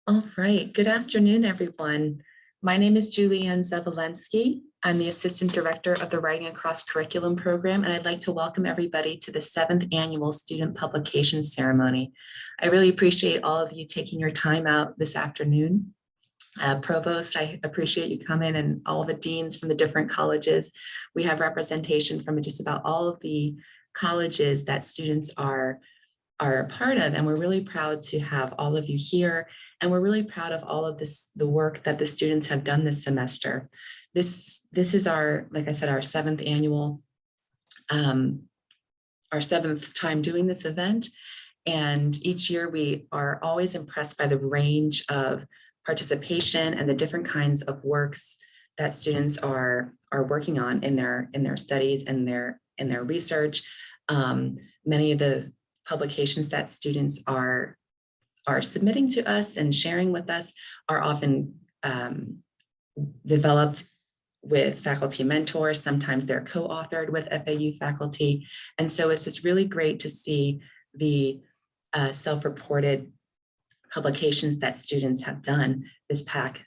All right, good afternoon, everyone. My name is Julianne Zavalensky. I'm the Assistant Director of the Writing Across Curriculum Program, and I'd like to welcome everybody to the 7th Annual Student Publication Ceremony. I really appreciate all of you taking your time out this afternoon. Provost, I appreciate you coming, and all the deans from the different colleges. We have representation from just about all of the colleges that students are a part of, and we're really proud to have all of you here, and we're really proud of all of the work that the students have done this semester. This is our, like I said, our 7th annual, our 7th time doing this event, and each year we are always impressed by the range of participation and the different kinds of works that students are working on in their studies and in their research. Many of the publications that students are submitting to us and sharing with us are often developed with faculty mentors. Sometimes they're co-authored with FAU faculty. And so it's just really great to see the self-reported publications that students have done this past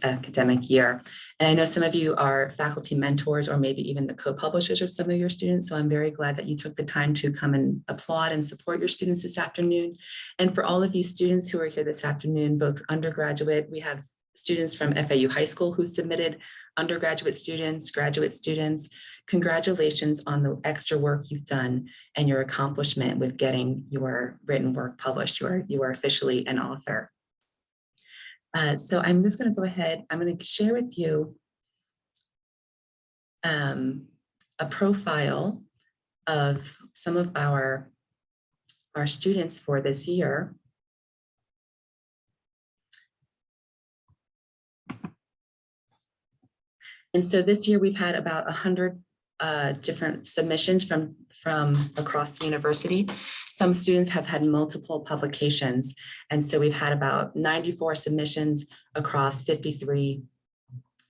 academic year. And I know some of you are faculty mentors or maybe even the co-publishers of some of your students. So I'm very glad that you took the time to come and applaud and support your students this afternoon. And for all of you students who are here this afternoon, both undergraduate, we have students from FAU High School who submitted, undergraduate students, graduate students. Congratulations on the extra work you've done and your accomplishment with getting your written work published. You are officially an author. So I'm just going to go ahead. I'm going to share with you a profile of some of our students for this year. And so this year we've had about 100 different submissions from across the university. Some students have had multiple publications. And so we've had about 94 submissions across 53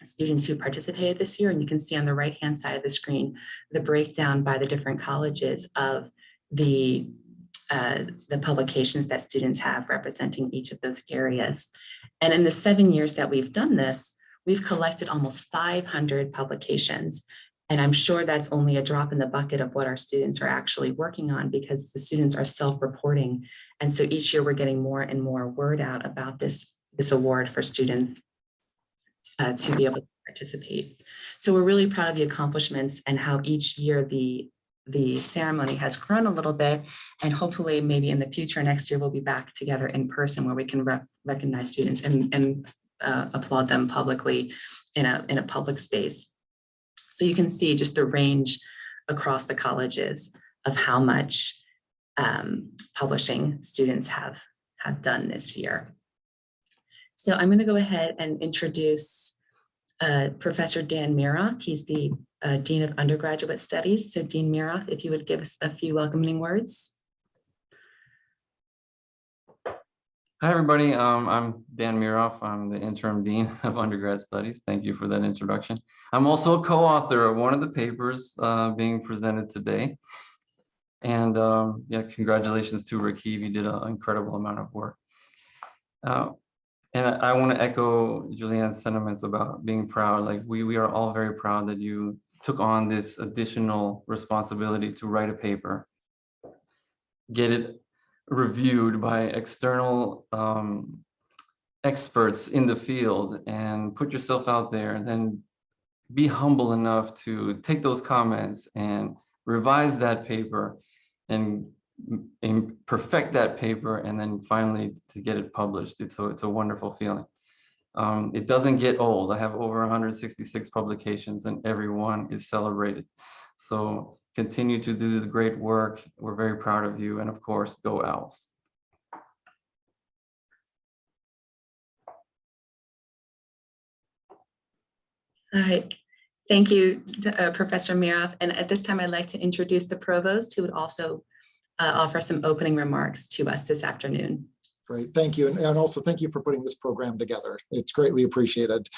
students who participated this year. And you can see on the right-hand side of the screen, the breakdown by the different colleges of the publications that students have representing each of those areas. And in the 7 years that we've done this, we've collected almost 500 publications. And I'm sure that's only a drop in the bucket of what our students are actually working on, because the students are self-reporting. And so each year we're getting more and more word out about this award for students to be able to participate. So we're really proud of the accomplishments and how each year the ceremony has grown a little bit. And hopefully maybe in the future, next year, we'll be back together in person where we can recognize students and applaud them publicly in a public space. So you can see just the range across the colleges of how much publishing students have done this year. So I'm going to go ahead and introduce Professor Dan Miroff. He's the Dean of Undergraduate Studies. So Dean Miroff, if you would give us a few welcoming words. Hi, everybody. I'm Dan Miroff. I'm the Interim Dean of Undergrad Studies. Thank you for that introduction. I'm also a co-author of one of the papers being presented today. And yeah, congratulations to Rakib. You did an incredible amount of work. And I want to echo Julianne's sentiments about being proud. Like we are all very proud that you took on this additional responsibility to write a paper, get it reviewed by external experts in the field, and put yourself out there, and then be humble enough to take those comments and revise that paper and perfect that paper, and then finally to get it published. It's a wonderful feeling. It doesn't get old. I have over 166 publications and every one is celebrated. So continue to do the great work. We're very proud of you. And of course, go Owls. All right. Thank you, Professor Miroff. And at this time, I'd like to introduce the Provost, who would also offer some opening remarks to us this afternoon. Great, thank you. And also thank you for putting this program together. It's greatly appreciated.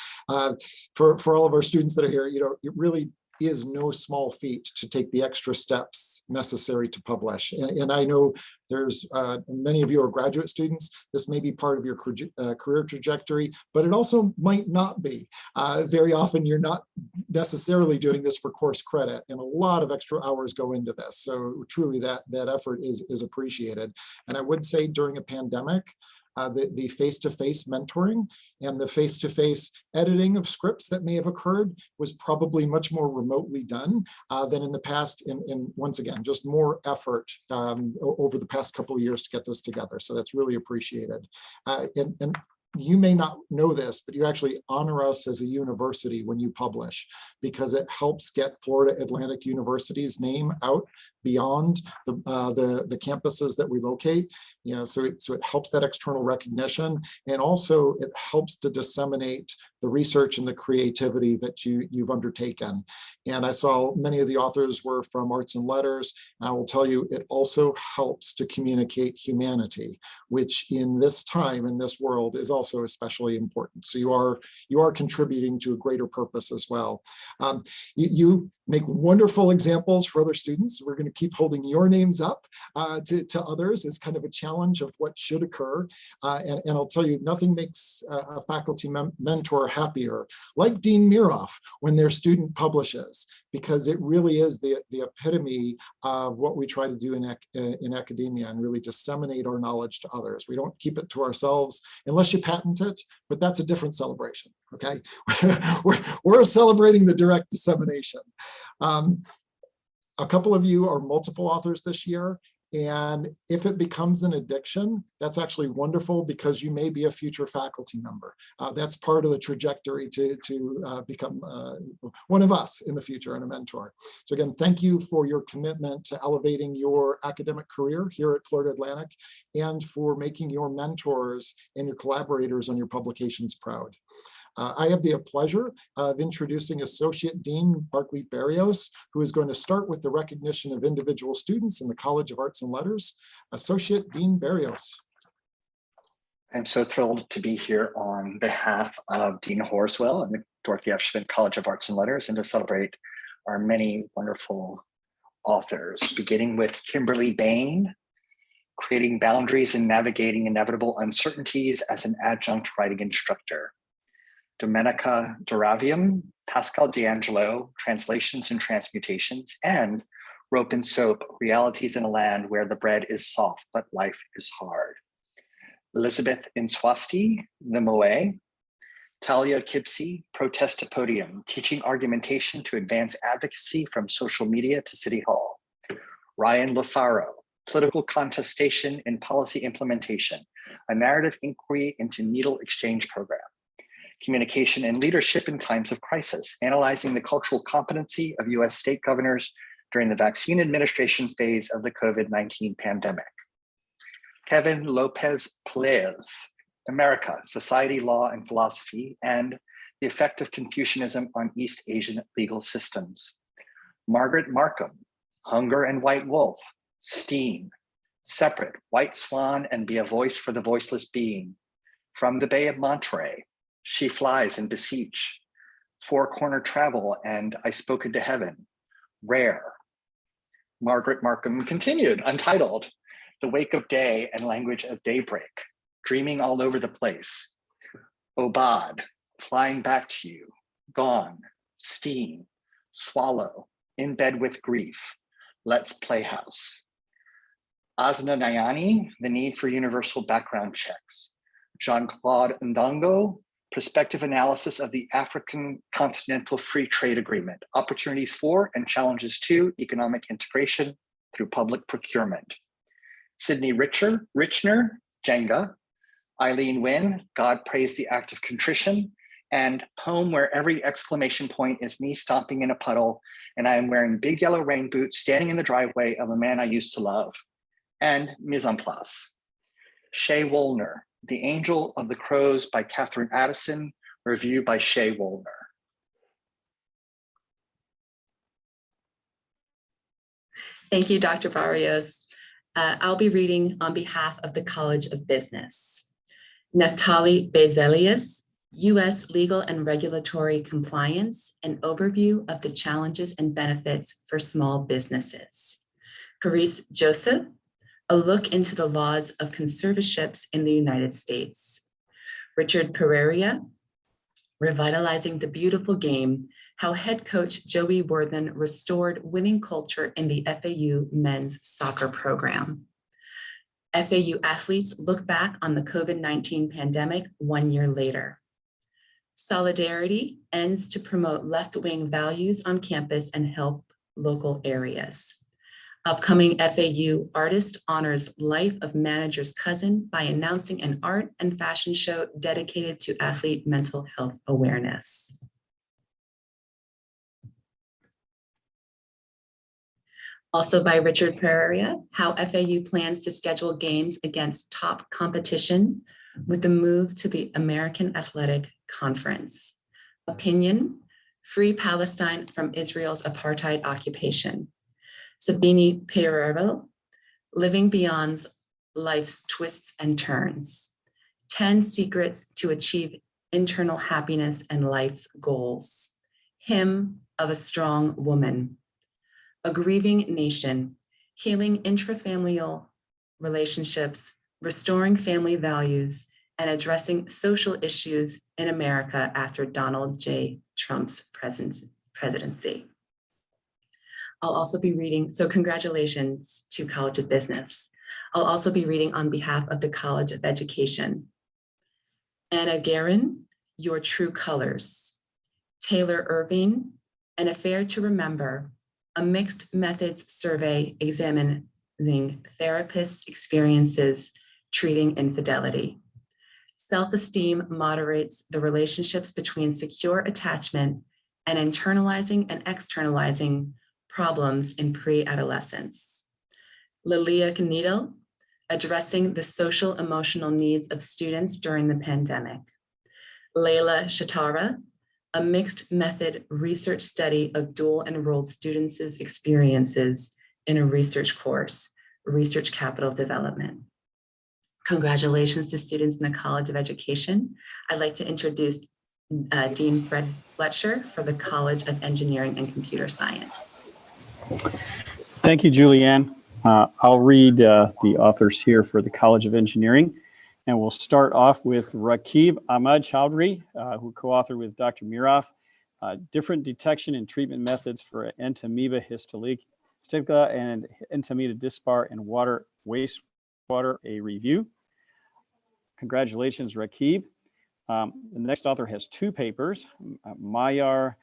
For all of our students that are here, it really is no small feat to take the extra steps necessary to publish. And I know There's many of you are graduate students. This may be part of your career trajectory, but it also might not be. Very often you're not necessarily doing this for course credit, and a lot of extra hours go into this. So truly that effort is appreciated. And I would say during a pandemic, the face-to-face mentoring and the face-to-face editing of scripts that may have occurred was probably much more remotely done than in the past. And once again, just more effort over the past couple of years to get this together. So that's really appreciated. And you may not know this, but you actually honor us as a university when you publish, because it helps get Florida Atlantic University's name out beyond the campuses that we locate. You know, so it helps that external recognition, and also it helps to disseminate the research and the creativity that you've undertaken. And I saw many of the authors were from arts and letters, and I will tell you, it also helps to communicate humanity, which in this time, in this world, is also especially important. So you are contributing to a greater purpose as well. You make wonderful examples for other students. We're going to keep holding your names up to others as kind of a challenge of what should occur. And I'll tell you, nothing makes a faculty mentor happier, like Dean Miroff, when their student publishes, because it really is the epitome of what we try to do in academia, and really disseminate our knowledge to others. We don't keep it to ourselves unless you patent it, but that's a different celebration, okay? We're celebrating the direct dissemination. A couple of you are multiple authors this year, and if it becomes an addiction, that's actually wonderful, because you may be a future faculty member. That's part of the trajectory to become one of us in the future and a mentor. So again, thank you for your commitment to elevating your academic career here at Florida Atlantic, and for making your mentors and your collaborators on your publications proud. I have the pleasure of introducing Associate Dean Barclay Barrios, who is going to start with the recognition of individual students in the College of Arts and Letters. Associate Dean Barrios. I'm so thrilled to be here on behalf of Dean Horswell and the Dorothy F. Schmidt College of Arts and Letters, and to celebrate our many wonderful authors, beginning with Kimberly Bain, Creating Boundaries and Navigating Inevitable Uncertainties as an Adjunct Writing Instructor. Domenica Doravium, Pascal D'Angelo, Translations and Transmutations, and Rope and Soap, Realities in a Land Where the Bread is Soft, but Life is Hard. Elizabeth Inswasti, The Moe. Talia Kipsey, Protest to Podium, Teaching Argumentation to Advance Advocacy from Social Media to City Hall. Ryan Lafaro, Political Contestation and Policy Implementation, a Narrative Inquiry into Needle Exchange Program. Communication and Leadership in Times of Crisis, Analyzing the Cultural Competency of US State Governors during the Vaccine Administration Phase of the COVID-19 Pandemic. Kevin Lopez Pelaez, America, Society, Law, and Philosophy, and the Effect of Confucianism on East Asian Legal Systems. Margaret Markham, Hunger and White Wolf, Steam, Separate, White Swan, and Be a Voice for the Voiceless Being. From the Bay of Monterey, She Flies and Beseech, Four Corner Travel, and I Spoke into Heaven. Rare. Margaret Markham continued, Untitled, The Wake of Day and Language of Daybreak, Dreaming All Over the Place. Obad, Flying Back to You, Gone, Steam, Swallow, In Bed with Grief, Let's Playhouse. Asna Nayani, The Need for Universal Background Checks. Jean-Claude Ndongo, Prospective Analysis of the African Continental Free Trade Agreement, Opportunities for and Challenges to Economic Integration through Public Procurement. Sydney Richner, Jenga. Eileen Wynn, God Praise the Act of Contrition, and Poem Where Every Exclamation Point is Me Stomping in a Puddle, and I am wearing big yellow rain boots standing in the driveway of a man I used to love. And Mise en Place. Shay Woolner, The Angel of the Crows by Catherine Addison, review by Shay Woolner. Thank you, Dr. Barrios. I'll be reading on behalf of the College of Business. Naftali Bezelius, U.S. Legal and Regulatory Compliance, an overview of the challenges and benefits for small businesses. Carice Joseph, A look into the laws of conservatorships in the United States. Richard Pereira, Revitalizing the Beautiful Game, how head coach Joey Worthen restored winning culture in the FAU men's soccer program. FAU athletes look back on the COVID-19 pandemic 1 year later. Solidarity ends to promote left-wing values on campus and help local areas. Upcoming FAU artist honors life of manager's cousin by announcing an art and fashion show dedicated to athlete mental health awareness. Also by Richard Pereira, how FAU plans to schedule games against top competition with the move to the American Athletic Conference. Opinion, Free Palestine from Israel's apartheid occupation. Sabini Pereira, Living Beyond Life's Twists and Turns. 10 Secrets to Achieve Internal Happiness and Life's Goals. Hymn of a Strong Woman. A Grieving Nation, Healing Intrafamilial Relationships, Restoring Family Values, and Addressing Social Issues in America after Donald J. Trump's presidency. I'll also be reading, so congratulations to College of Business. I'll also be reading on behalf of the College of Education. Anna Guerin, Your True Colors. Taylor Irving, An Affair to Remember, a mixed methods survey examining therapists' experiences treating infidelity. Self-esteem moderates the relationships between secure attachment and internalizing and externalizing problems in pre-adolescence. Lilia Canito, Addressing the Social Emotional Needs of Students During the Pandemic. Leila Shatara, a mixed method research study of dual enrolled students' experiences in a research course, Research Capital Development. Congratulations to students in the College of Education. I'd like to introduce Dean Fred Fletcher for the College of Engineering and Computer Science. Thank you, Julianne. I'll read the authors here for the College of Engineering. And we'll start off with Rakib Ahmad Chowdhury, who co-authored with Dr. Mirov, different detection and treatment methods for entamoeba histolytica and entamoeba dispar in water, wastewater, a review. Congratulations, Rakib. The next author has 2 papers. Mayar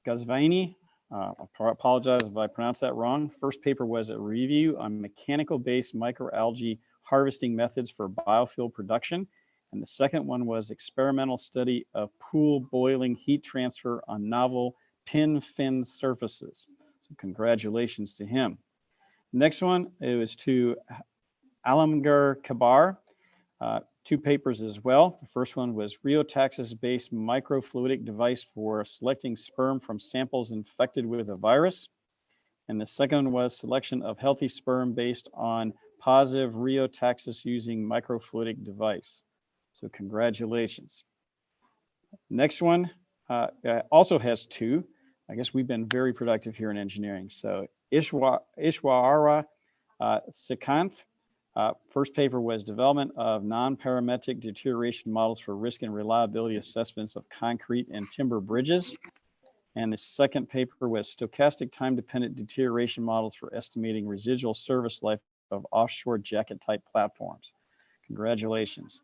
Ghazvini, I apologize if I pronounced that wrong. First paper was a review on mechanical-based microalgae harvesting methods for biofuel production. And the second one was experimental study of pool boiling heat transfer on novel pin fin surfaces. So congratulations to him. Next one, it was to Alamgar Kabar, 2 papers as well. The first one was Rheotaxis-based microfluidic device for selecting sperm from samples infected with a virus. And the second was selection of healthy sperm based on positive Rheotaxis using microfluidic device. So congratulations. Next one also has 2. I guess we've been very productive here in engineering. So Ishwara Sikanth, first paper was development of non-parametric deterioration models for risk and reliability assessments of concrete and timber bridges. And the second paper was stochastic time-dependent deterioration models for estimating residual service life of offshore jacket type platforms. Congratulations.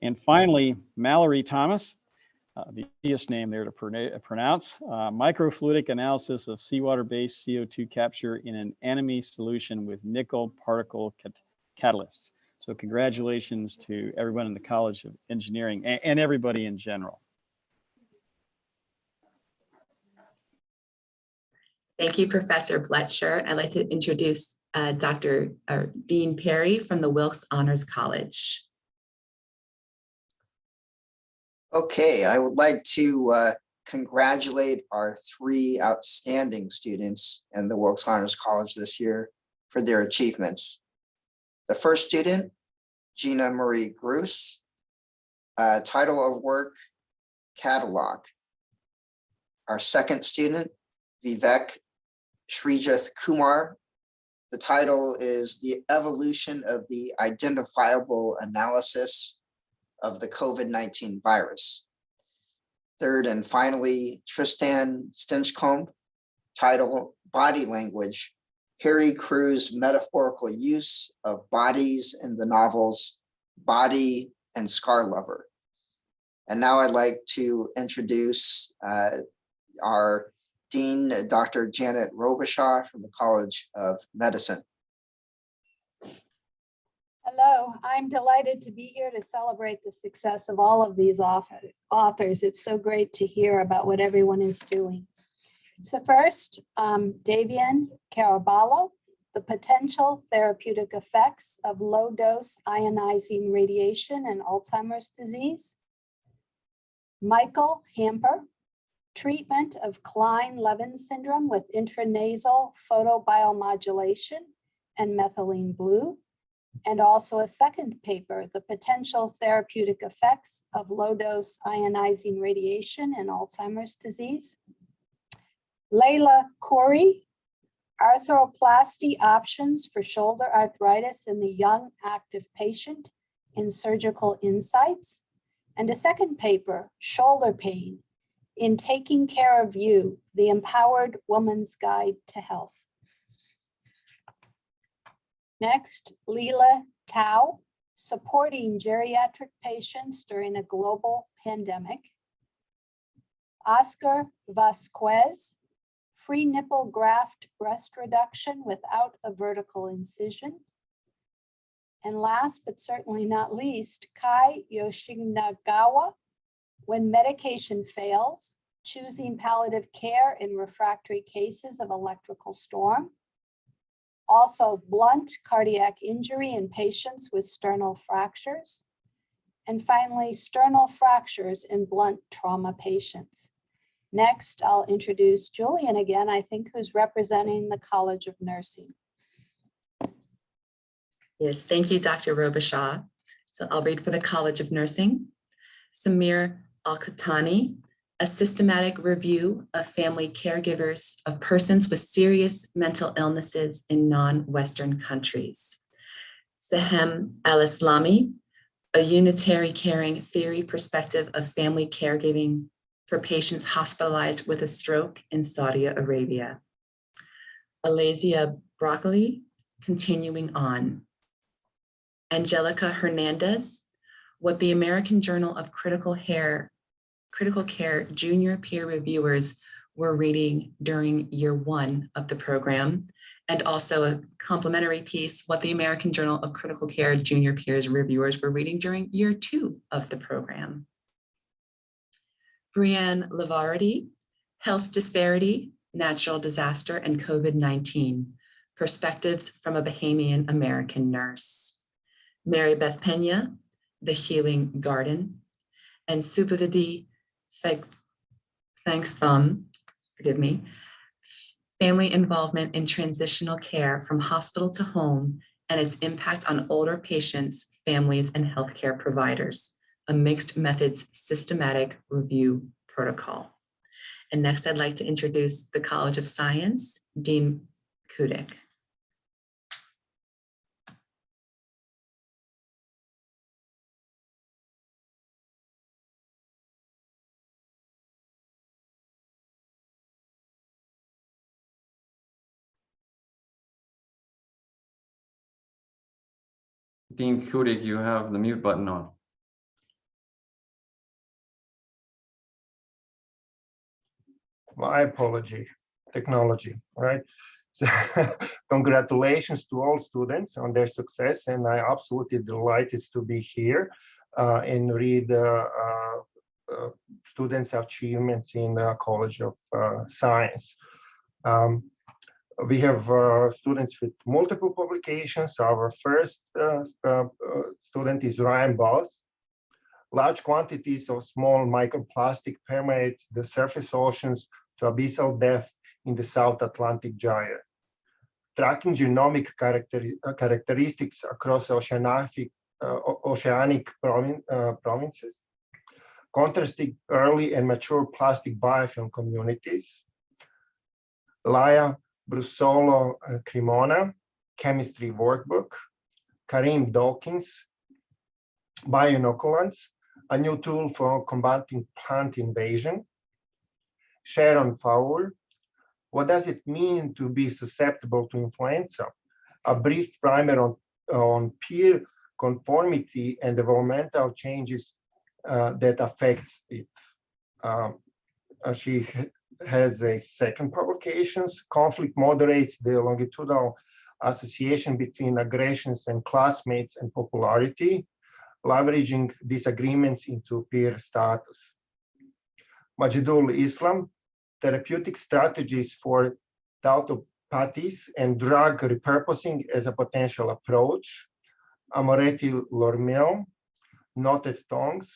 And finally, Mallory Thomas, the easiest name there to pronounce, microfluidic analysis of seawater-based CO2 capture in an anemone solution with nickel particle catalysts. So congratulations to everyone in the College of Engineering and everybody in general. Thank you, Professor Fletcher. I'd like to introduce Dean Perry from the Wilkes Honors College. Okay, I would like to congratulate our 3 outstanding students in the Wilkes Honors College this year for their achievements. The first student, Gina Marie Gruss, title of work, Catalog. Our second student, Vivek Srijath Kumar, The title is The Evolution of the Identifiable Analysis of the COVID-19 Virus. Third and finally, Tristan Stinchcomb, title Body Language, Harry Crew's metaphorical use of bodies in the novels Body and Scar Lover. And now I'd like to introduce our Dean, Dr. Janet Robichaud from the College of Medicine. Hello, I'm delighted to be here to celebrate the success of all of these authors. It's so great to hear about what everyone is doing. So first, Davian Caraballo, The Potential Therapeutic Effects of Low-Dose Ionizing Radiation and Alzheimer's Disease. Michael Hamper, Treatment of Klein-Levin Syndrome with Intranasal Photobiomodulation and Methylene Blue. And also a second paper, The Potential Therapeutic Effects of Low-Dose Ionizing Radiation and Alzheimer's Disease. Layla Khoury, Arthroplasty Options for Shoulder Arthritis in the Young Active Patient in Surgical Insights. And a second paper, Shoulder Pain in Taking Care of You, the Empowered Woman's Guide to Health. Next, Leela Tao, Supporting Geriatric Patients During a Global Pandemic. Oscar Vasquez, Free Nipple Graft Breast Reduction Without a Vertical Incision. And last but certainly not least, Kai Yoshinagawa, When Medication Fails, Choosing Palliative Care in Refractory Cases of Electrical Storm. Also, Blunt Cardiac Injury in Patients with Sternal Fractures. And finally, Sternal Fractures in Blunt Trauma Patients. Next, I'll introduce Julian again, I think, who's representing the College of Nursing. Yes, thank you, Dr. Robichaud. So I'll read for the College of Nursing. Samir Al-Khatani, A Systematic Review of Family Caregivers of Persons with Serious Mental Illnesses in Non-Western Countries. Sahem Al-Islami, A Unitary Caring Theory Perspective of Family Caregiving for Patients Hospitalized with a Stroke in Saudi Arabia. Alazia Broccoli, Continuing On. Angelica Hernandez, What the American Journal of Critical Care junior peer reviewers were reading during year 1 of the program, and also a complementary piece, What the American Journal of Critical Care junior peers reviewers were reading during year 2 of the program. Brianne Lavardi, Health Disparity, Natural Disaster, and COVID-19, Perspectives from a Bahamian American Nurse. Mary Beth Pena, The Healing Garden, and Subhadidi Thangthum, forgive me, Family Involvement in Transitional Care from Hospital to Home and its Impact on Older Patients, Families, and Healthcare Providers, a Mixed Methods Systematic Review Protocol. And next, I'd like to introduce the College of Science, Dean Kudik. Dean Kudik, you have the mute button on. My apology, technology, right? So, congratulations to all students on their success, and I'm absolutely delighted to be here and read students' achievements in the College of Science. We have students with multiple publications. Our first student is Ryan Boss. Large quantities of small microplastic permeate the surface oceans to abyssal depth in the South Atlantic Gyre. Tracking genomic characteristics across oceanic provinces, contrasting early and mature plastic biofilm communities. Laia Brusolo Cremona chemistry workbook. Karim Dawkins, bioinoculants, a new tool for combating plant invasion. Sharon Fowler, what does it mean to be susceptible to influenza? A brief primer on peer conformity and developmental changes that affects it. She has a second publications. Conflict moderates the longitudinal association between aggressions and classmates and popularity, leveraging disagreements into peer status. Majidul Islam, therapeutic strategies for tautopathies and drug repurposing as a potential approach. Amoretti Lormel, knotted tongues.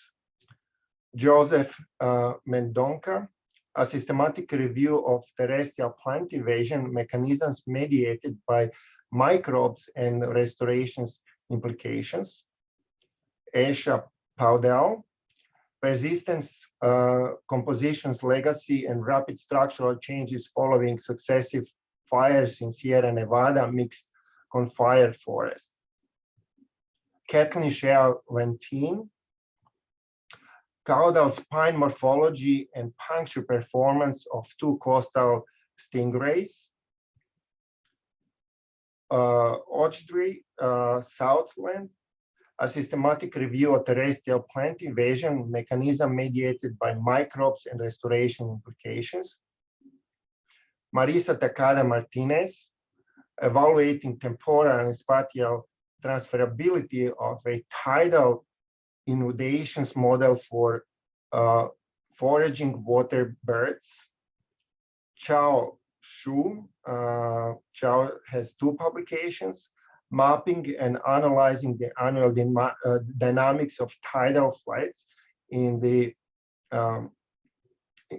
Joseph Mendonca, a systematic review of terrestrial plant invasion mechanisms mediated by microbes and restorations implications. Aisha Powdell, persistence, compositions, legacy, and rapid structural changes following successive fires in Sierra Nevada mixed confire forests. Kathleen Shea-Ventin, caudal spine morphology and puncture performance of two coastal stingrays. Audrey Southland, a systematic review of terrestrial plant invasion mechanism mediated by microbes and restoration implications. Marisa Takada Martinez, evaluating temporal and spatial transferability of a tidal inundations model for foraging water birds. Chao Shu, Chao has two publications, mapping and analyzing the annual dynamics of tidal flights in the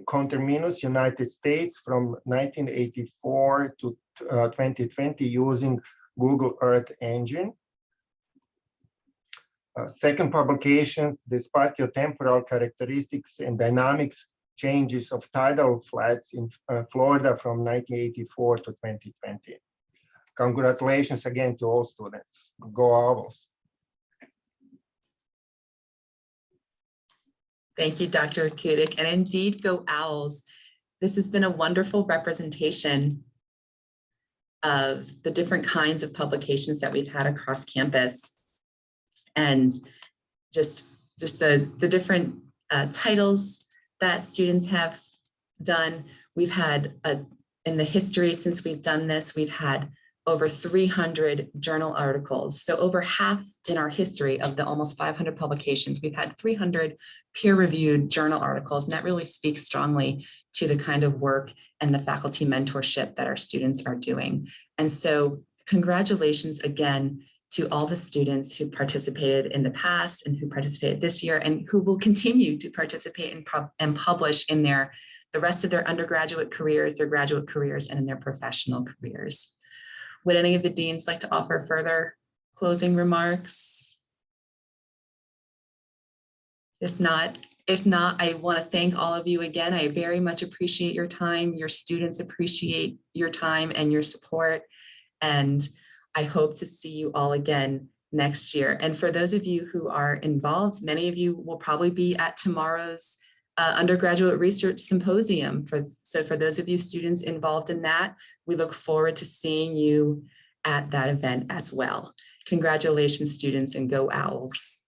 conterminous United States from 1984 to 2020 using Google Earth Engine. Second publications, the spatiotemporal characteristics and dynamics changes of tidal flats in Florida from 1984 to 2020. Congratulations again to all students. Go Owls. Thank you, Dr. Kudik, and indeed, go Owls. This has been a wonderful representation of the different kinds of publications that we've had across campus, and just the different titles that students have done. We've had, in the history since we've done this, we've had over 300 journal articles. So over half in our history of the almost 500 publications, we've had 300 peer-reviewed journal articles, and that really speaks strongly to the kind of work and the faculty mentorship that our students are doing. And so congratulations again to all the students who participated in the past and who participated this year and who will continue to participate and publish in the rest of their undergraduate careers, their graduate careers, and in their professional careers. Would any of the deans like to offer further closing remarks? If not, I want to thank all of you again. I very much appreciate your time. Your students appreciate your time and your support. And I hope to see you all again next year. And for those of you who are involved, many of you will probably be at tomorrow's undergraduate research symposium. So for those of you students involved in that, we look forward to seeing you at that event as well. Congratulations, students, and go Owls.